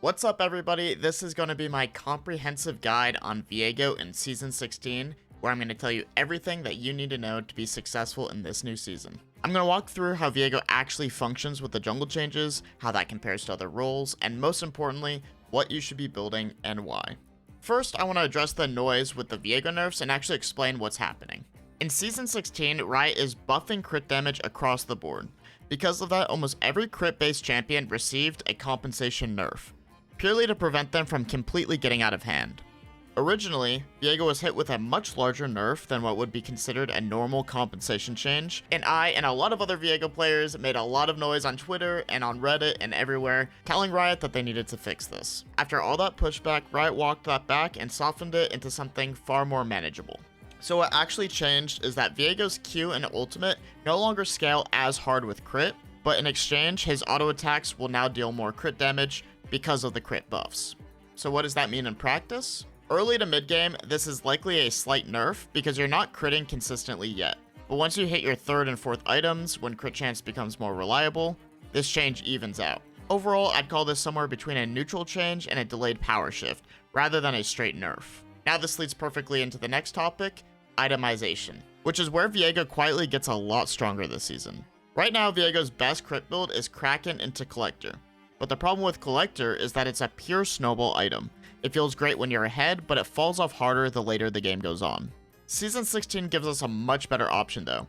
What's up, everybody? This is going to be my comprehensive guide on Viego in Season 16, where I'm going to tell you everything that you need to know to be successful in this new season. I'm going to walk through how Viego actually functions with the jungle changes, how that compares to other roles, and most importantly, what you should be building and why. First, I want to address the noise with the Viego nerfs and actually explain what's happening. In Season 16, Riot is buffing crit damage across the board. Because of that, almost every crit-based champion received a compensation nerf, purely to prevent them from completely getting out of hand. Originally, Viego was hit with a much larger nerf than what would be considered a normal compensation change, and I and a lot of other Viego players made a lot of noise on Twitter and on Reddit and everywhere, telling Riot that they needed to fix this. After all that pushback, Riot walked that back and softened it into something far more manageable. So what actually changed is that Viego's Q and ultimate no longer scale as hard with crit, but in exchange, his auto attacks will now deal more crit damage because of the crit buffs. So what does that mean in practice? Early to mid game, this is likely a slight nerf because you're not critting consistently yet. But once you hit your third and fourth items, when crit chance becomes more reliable, this change evens out. Overall, I'd call this somewhere between a neutral change and a delayed power shift, rather than a straight nerf. Now this leads perfectly into the next topic, itemization, which is where Viego quietly gets a lot stronger this season. Right now, Viego's best crit build is Kraken into Collector. But the problem with Collector is that it's a pure snowball item. It feels great when you're ahead, but it falls off harder the later the game goes on. Season 16 gives us a much better option though.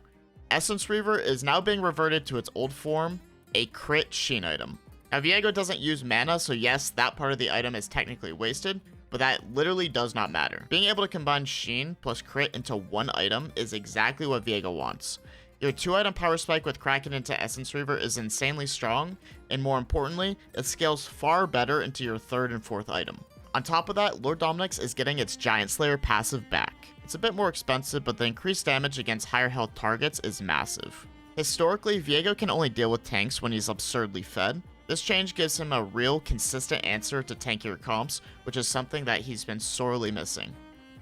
Essence Reaver is now being reverted to its old form, a crit Sheen item. Now Viego doesn't use mana, so yes, that part of the item is technically wasted, but that literally does not matter. Being able to combine Sheen plus crit into one item is exactly what Viego wants. Your 2-item power spike with Kraken into Essence Reaver is insanely strong, and more importantly, it scales far better into your 3rd and 4th item. On top of that, Lord Dominik's is getting its Giant Slayer passive back. It's a bit more expensive, but the increased damage against higher health targets is massive. Historically, Viego can only deal with tanks when he's absurdly fed. This change gives him a real, consistent answer to tankier comps, which is something that he's been sorely missing.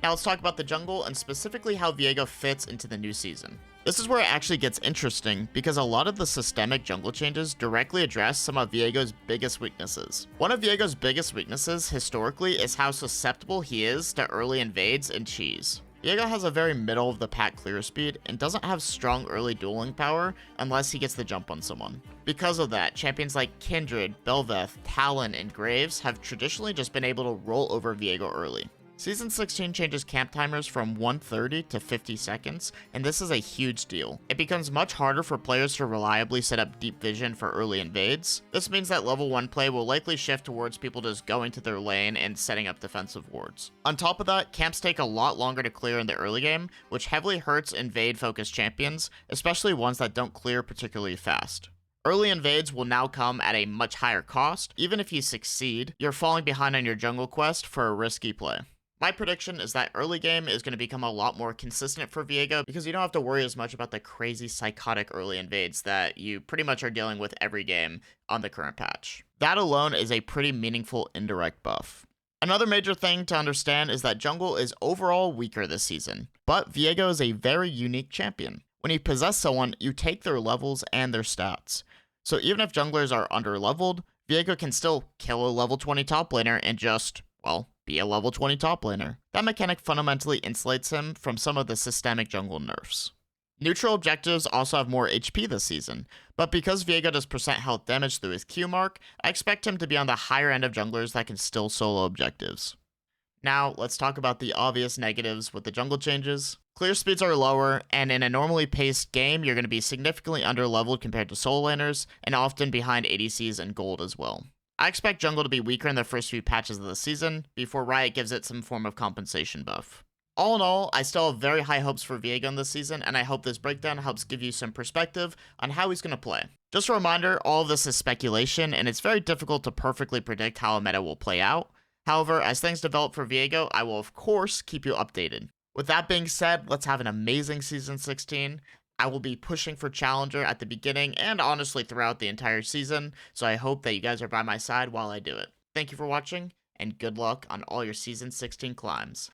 Now let's talk about the jungle, and specifically how Viego fits into the new season. This is where it actually gets interesting, because a lot of the systemic jungle changes directly address some of Viego's biggest weaknesses. One of Viego's biggest weaknesses, historically, is how susceptible he is to early invades and cheese. Viego has a very middle-of-the-pack clear speed, and doesn't have strong early dueling power unless he gets the jump on someone. Because of that, champions like Kindred, Bel'Veth, Talon, and Graves have traditionally just been able to roll over Viego early. Season 16 changes camp timers from 130 to 50 seconds, and this is a huge deal. It becomes much harder for players to reliably set up deep vision for early invades. This means that level 1 play will likely shift towards people just going to their lane and setting up defensive wards. On top of that, camps take a lot longer to clear in the early game, which heavily hurts invade-focused champions, especially ones that don't clear particularly fast. Early invades will now come at a much higher cost. Even if you succeed, you're falling behind on your jungle quest for a risky play. My prediction is that early game is going to become a lot more consistent for Viego because you don't have to worry as much about the crazy psychotic early invades that you pretty much are dealing with every game on the current patch. That alone is a pretty meaningful indirect buff. Another major thing to understand is that jungle is overall weaker this season, but Viego is a very unique champion. When you possess someone, you take their levels and their stats. So even if junglers are under-leveled, Viego can still kill a level 20 top laner and just, well, be a level 20 top laner. That mechanic fundamentally insulates him from some of the systemic jungle nerfs. Neutral objectives also have more HP this season, but because Viego does percent health damage through his Q mark, I expect him to be on the higher end of junglers that can still solo objectives. Now, let's talk about the obvious negatives with the jungle changes. Clear speeds are lower, and in a normally paced game, you're going to be significantly under-leveled compared to solo laners, and often behind ADCs and gold as well. I expect jungle to be weaker in the first few patches of the season, before Riot gives it some form of compensation buff. All in all, I still have very high hopes for Viego in this season, and I hope this breakdown helps give you some perspective on how he's going to play. Just a reminder, all of this is speculation, and it's very difficult to perfectly predict how a meta will play out. However, as things develop for Viego, I will of course keep you updated. With that being said, let's have an amazing Season 16. I will be pushing for Challenger at the beginning and honestly throughout the entire season, so I hope that you guys are by my side while I do it. Thank you for watching, and good luck on all your Season 16 climbs.